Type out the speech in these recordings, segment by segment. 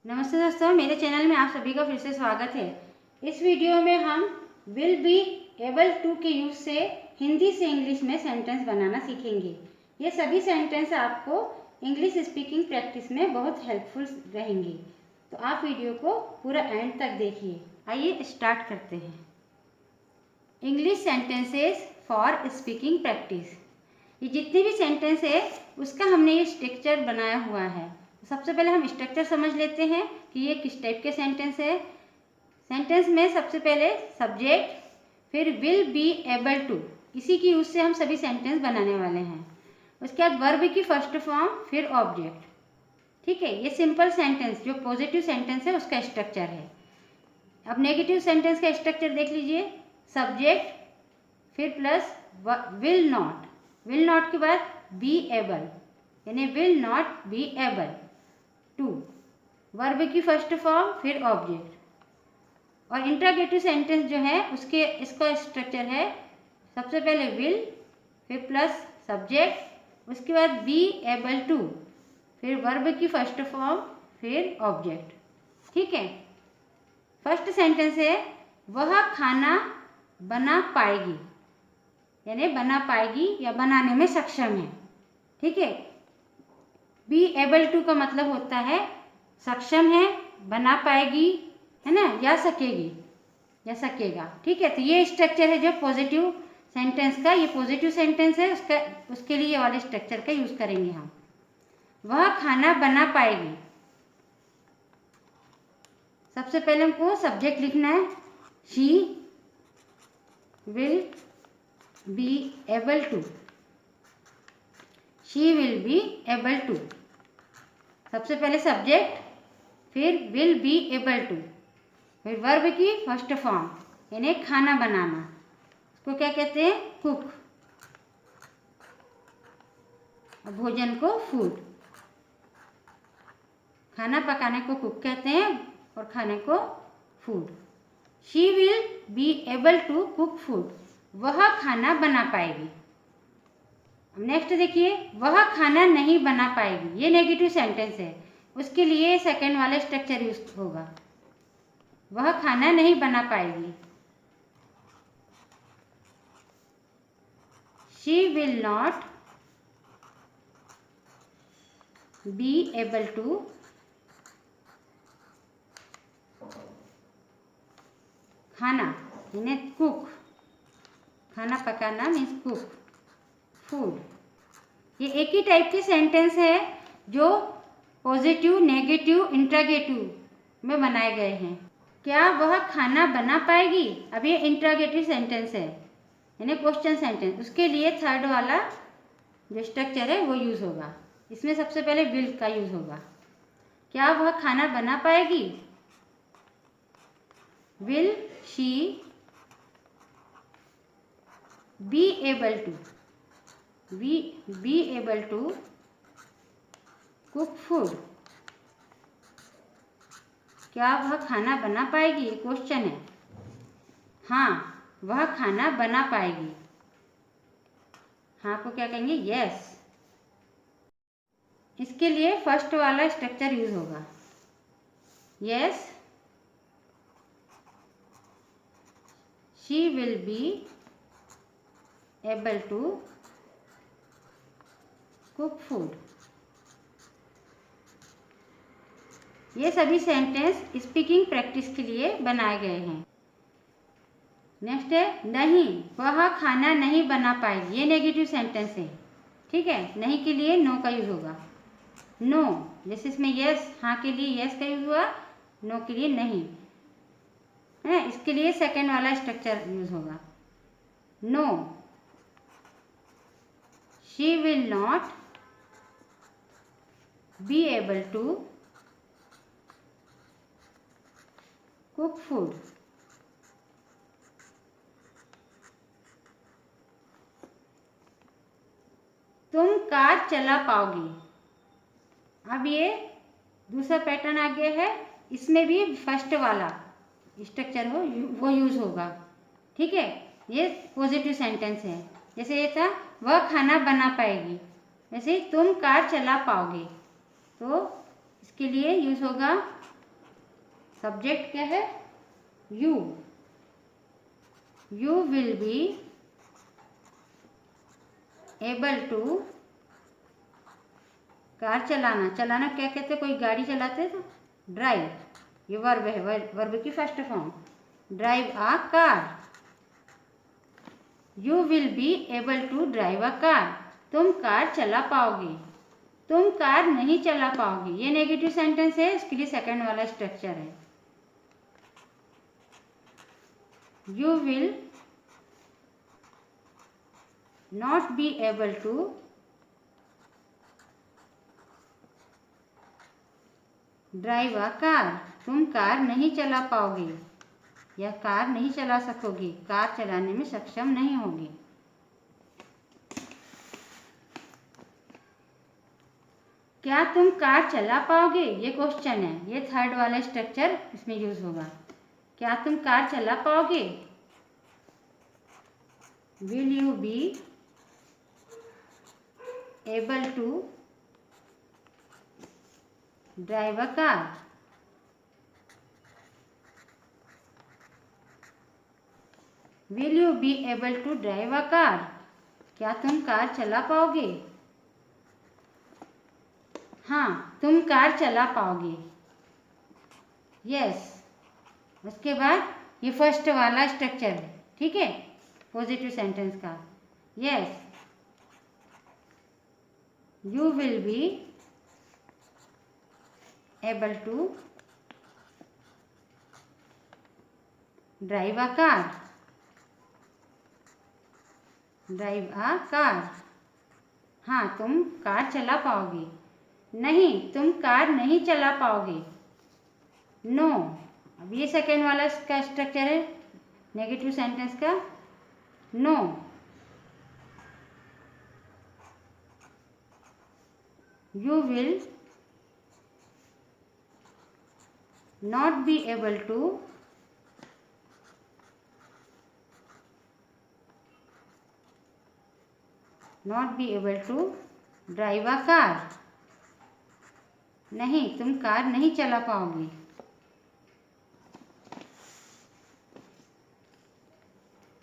नमस्ते दोस्तों, मेरे चैनल में आप सभी का फिर से स्वागत है। इस वीडियो में हम विल बी एबल टू के यूज से हिंदी से इंग्लिश में सेंटेंस बनाना सीखेंगे। ये सभी सेंटेंस आपको इंग्लिश स्पीकिंग प्रैक्टिस में बहुत हेल्पफुल रहेंगे, तो आप वीडियो को पूरा एंड तक देखिए। आइए स्टार्ट करते हैं। English sentences for speaking practice. ये जितने भी सेंटेंस है उसका हमने ये स्ट्रक्चर बनाया हुआ है। सबसे पहले हम स्ट्रक्चर समझ लेते हैं कि ये किस टाइप के सेंटेंस है। सेंटेंस में सबसे पहले सब्जेक्ट, फिर विल बी एबल टू, इसी की यूज से हम सभी सेंटेंस बनाने वाले हैं। उसके बाद वर्ब की फर्स्ट फॉर्म, फिर ऑब्जेक्ट। ठीक है, ये सिंपल सेंटेंस जो पॉजिटिव सेंटेंस है उसका स्ट्रक्चर है। अब नेगेटिव सेंटेंस का स्ट्रक्चर देख लीजिए। सब्जेक्ट, फिर plus will not, will not के बाद बी एबल, यानी will not be able to, verb की फर्स्ट फॉर्म, फिर ऑब्जेक्ट। और इंट्रोगेटिव सेंटेंस जो है उसके इसका स्ट्रक्चर है सबसे पहले विल, फिर प्लस सब्जेक्ट, उसके बाद बी एबल टू, फिर वर्ब की फर्स्ट फॉर्म, फिर ऑब्जेक्ट। ठीक है, फर्स्ट सेंटेंस है वह खाना बना पाएगी, यानी बना पाएगी या बनाने में सक्षम है। ठीक है, बी एबल टू का मतलब होता है सक्षम है, बना पाएगी, है ना, या सकेगी या सकेगा। ठीक है, तो ये स्ट्रक्चर है जो पॉजिटिव सेंटेंस का, ये पॉजिटिव सेंटेंस है उसके लिए वाले स्ट्रक्चर का यूज करेंगे हम। वह खाना बना पाएगी, सबसे पहले हमको सब्जेक्ट लिखना है। She will be able to, she will be able to, सबसे पहले सब्जेक्ट, फिर विल बी एबल टू, फिर वर्ब की फर्स्ट फॉर्म, यानी खाना बनाना, उसको क्या कहते हैं, कुक। भोजन को फूड, खाना पकाने को कुक कहते हैं और खाने को food. She will be able to cook food, वह खाना बना पाएगी। नेक्स्ट देखिए, वह खाना नहीं बना पाएगी, ये नेगेटिव सेंटेंस है, उसके लिए सेकंड वाला स्ट्रक्चर यूज होगा। वह खाना नहीं बना पाएगी। She will not be able to खाना, यानी कुक, खाना पकाना मीन्स कुक फूड। ये एक ही टाइप के सेंटेंस है जो पॉजिटिव, नेगेटिव, इंट्रोगेटिव में बनाए गए हैं। क्या वह खाना बना पाएगी, अब ये इंट्रोगेटिव सेंटेंस है, यानी क्वेश्चन सेंटेंस, उसके लिए थर्ड वाला जो स्ट्रक्चर है वो यूज होगा। इसमें सबसे पहले विल का यूज होगा। क्या वह खाना बना पाएगी, will she be able to, be able to cook food. क्या वह खाना बना पाएगी, ये क्वेश्चन है। हाँ, वह खाना बना पाएगी। हाँ को क्या कहेंगे, यस। इसके लिए फर्स्ट वाला स्ट्रक्चर यूज होगा। Yes, she will be able to cook food. ये सभी सेंटेंस स्पीकिंग प्रैक्टिस के लिए बनाए गए हैं। नेक्स्ट है नहीं, वह खाना नहीं बना पाएगी, ये नेगेटिव सेंटेंस है। ठीक है, नहीं के लिए नो का यूज होगा। नो, जैसे इसमें यस, हाँ के लिए यस का यूज हुआ, नो के लिए नहीं है, इसके लिए सेकंड वाला स्ट्रक्चर यूज होगा। No, she will not be able to cook food. तुम कार चला पाओगी। अब ये दूसरा पैटर्न आ गया है, इसमें भी फर्स्ट वाला स्ट्रक्चर हो वो यूज होगा। ठीक है, ये पॉजिटिव सेंटेंस है। जैसे ये था वह खाना बना पाएगी, वैसे तुम कार चला पाओगे, तो इसके लिए यूज होगा सब्जेक्ट क्या है? You. You will be able to, car चलाना, चलाना क्या कहते हैं? कोई गाड़ी चलाते हैं तो ड्राइव, ये वर्ब है, वर्ब की first form, drive a car. You will be able to drive a car, तुम कार चला पाओगे, तुम कार नहीं चला पाओगे। ये नेगेटिव सेंटेंस है, इसके लिए सेकंड वाला स्ट्रक्चर है। You will not be able to drive a car, तुम कार नहीं चला पाओगे या कार नहीं चला सकोगे, कार चलाने में सक्षम नहीं होगे। क्या तुम कार चला पाओगे? ये क्वेश्चन है, ये थर्ड वाला स्ट्रक्चर इसमें यूज होगा। क्या तुम कार चला पाओगे? Will you be able to drive a car? Will you be able to drive a car? क्या तुम कार चला पाओगे? हाँ, तुम कार चला पाओगे। यस। उसके बाद ये फर्स्ट वाला स्ट्रक्चर है, ठीक है, पॉजिटिव सेंटेंस का। Yes, you will be able to drive a car, drive a car. हाँ, तुम कार चला पाओगे। नहीं, तुम कार नहीं चला पाओगे। नो। अब ये सेकेंड वाला इसका स्ट्रक्चर है नेगेटिव सेंटेंस का। No, you will not be able to drive a car. नहीं, तुम कार नहीं चला पाओगे।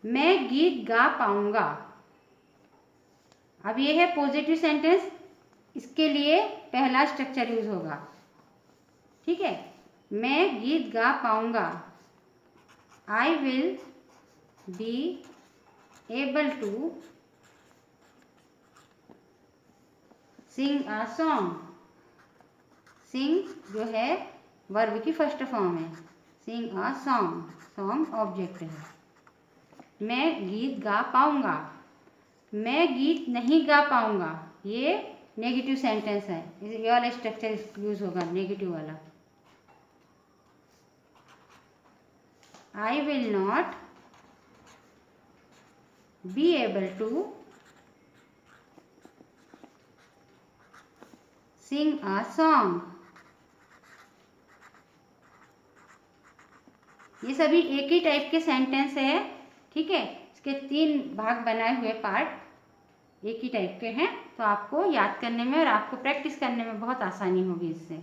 मैं गीत गा पाऊंगा। अब ये है पॉजिटिव सेंटेंस, इसके लिए पहला स्ट्रक्चर यूज होगा, ठीक है। मैं गीत गा पाऊंगा। I will be able to sing a song. Sing जो है वर्ब की फर्स्ट फॉर्म है, sing a song, song object है। मैं गीत गा पाऊंगा। मैं गीत नहीं गा पाऊंगा, ये नेगेटिव सेंटेंस है, ये वाला स्ट्रक्चर यूज होगा, नेगेटिव वाला। I will not be able to sing a song. ये सभी एक ही टाइप के सेंटेंस है, ठीक है। इसके 3 भाग बनाए हुए पार्ट एक ही टाइप के हैं, तो आपको याद करने में और आपको प्रैक्टिस करने में बहुत आसानी होगी इससे।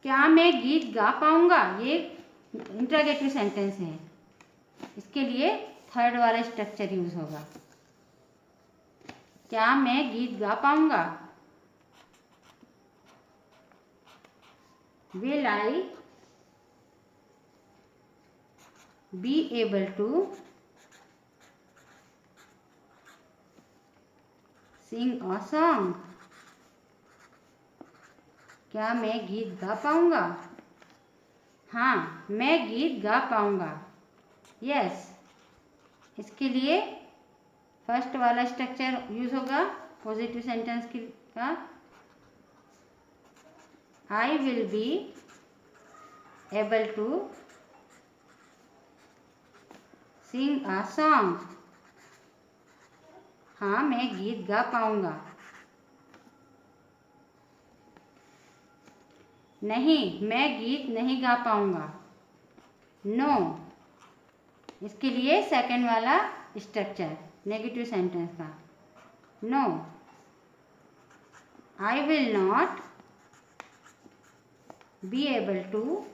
क्या मैं गीत गा पाऊंगा, ये इंटरोगेटिव सेंटेंस है, इसके लिए थर्ड वाला स्ट्रक्चर यूज होगा। क्या मैं गीत गा पाऊंगा? Will I be able to sing a song. क्या मैं गीत गा पाऊंगा? हाँ, मैं गीत गा पाऊंगा। यस। इसके लिए फर्स्ट वाला स्ट्रक्चर यूज होगा पॉजिटिव सेंटेंस का। I will be able to sing a song. हाँ, मैं गीत गा पाऊंगा। नहीं, मैं गीत नहीं गा पाऊंगा। नो। इसके लिए सेकंड वाला स्ट्रक्चर नेगेटिव सेंटेंस का। No, I will not be able to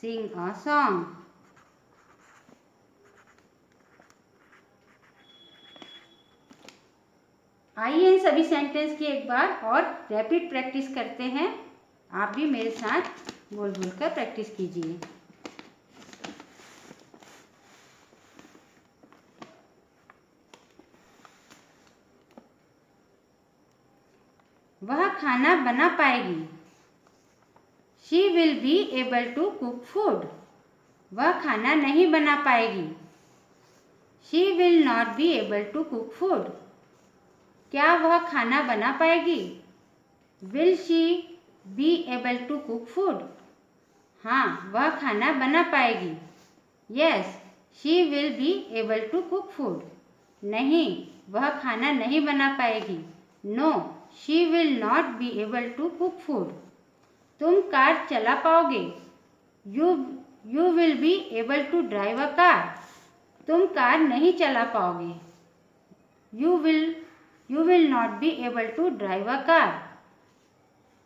sing a song. आइए इन सभी सेंटेंस की एक बार और रैपिड प्रैक्टिस करते हैं। आप भी मेरे साथ बोल बोल कर प्रैक्टिस कीजिए। वह खाना बना पाएगी। She will be able to cook food. वह खाना नहीं बना पाएगी। She will not be able to cook food. क्या वह खाना बना पाएगी? Will she be able to cook food? हाँ, वह खाना बना पाएगी। Yes, she will be able to cook food. नहीं, वह खाना नहीं बना पाएगी। No, she will not be able to cook food. तुम कार चला पाओगे। You will be able to drive a car. तुम कार नहीं चला पाओगे। You will not be able to drive a car.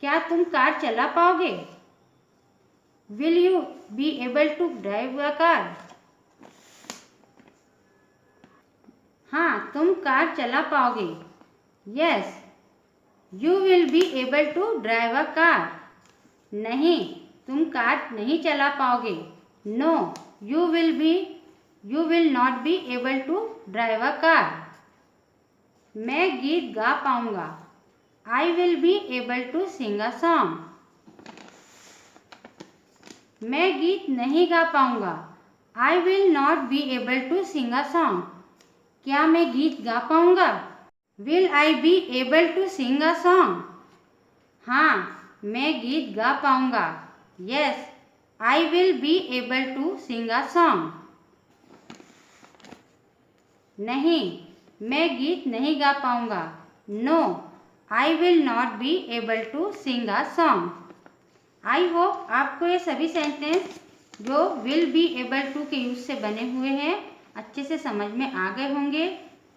क्या तुम कार चला पाओगे? Will you be able to drive a car? हाँ, तुम कार चला पाओगे। Yes, you will be able to drive a car. नहीं, तुम कार नहीं चला पाओगे। No, you will not be able to drive a car. मैं गीत गा पाऊंगा। I will be able to sing a song. मैं गीत नहीं गा पाऊंगा। I will not be able to sing a song. क्या मैं गीत गा पाऊंगा? Will I be able to sing a song? हाँ, मैं गीत गा पाऊंगा। Yes, I will be able to sing a song. नहीं, मैं गीत नहीं गा पाऊंगा। No, I will not be able to sing a song. I hope आपको ये सभी सेंटेंस जो विल बी एबल टू के यूज से बने हुए हैं अच्छे से समझ में आ गए होंगे।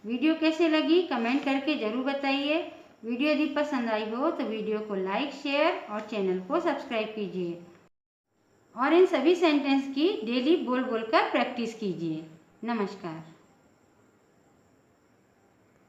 वीडियो कैसे लगी कमेंट करके ज़रूर बताइए। वीडियो यदि पसंद आई हो तो वीडियो को लाइक शेयर और चैनल को सब्सक्राइब कीजिए और इन सभी सेंटेंस की डेली बोल बोल कर प्रैक्टिस कीजिए। नमस्कार।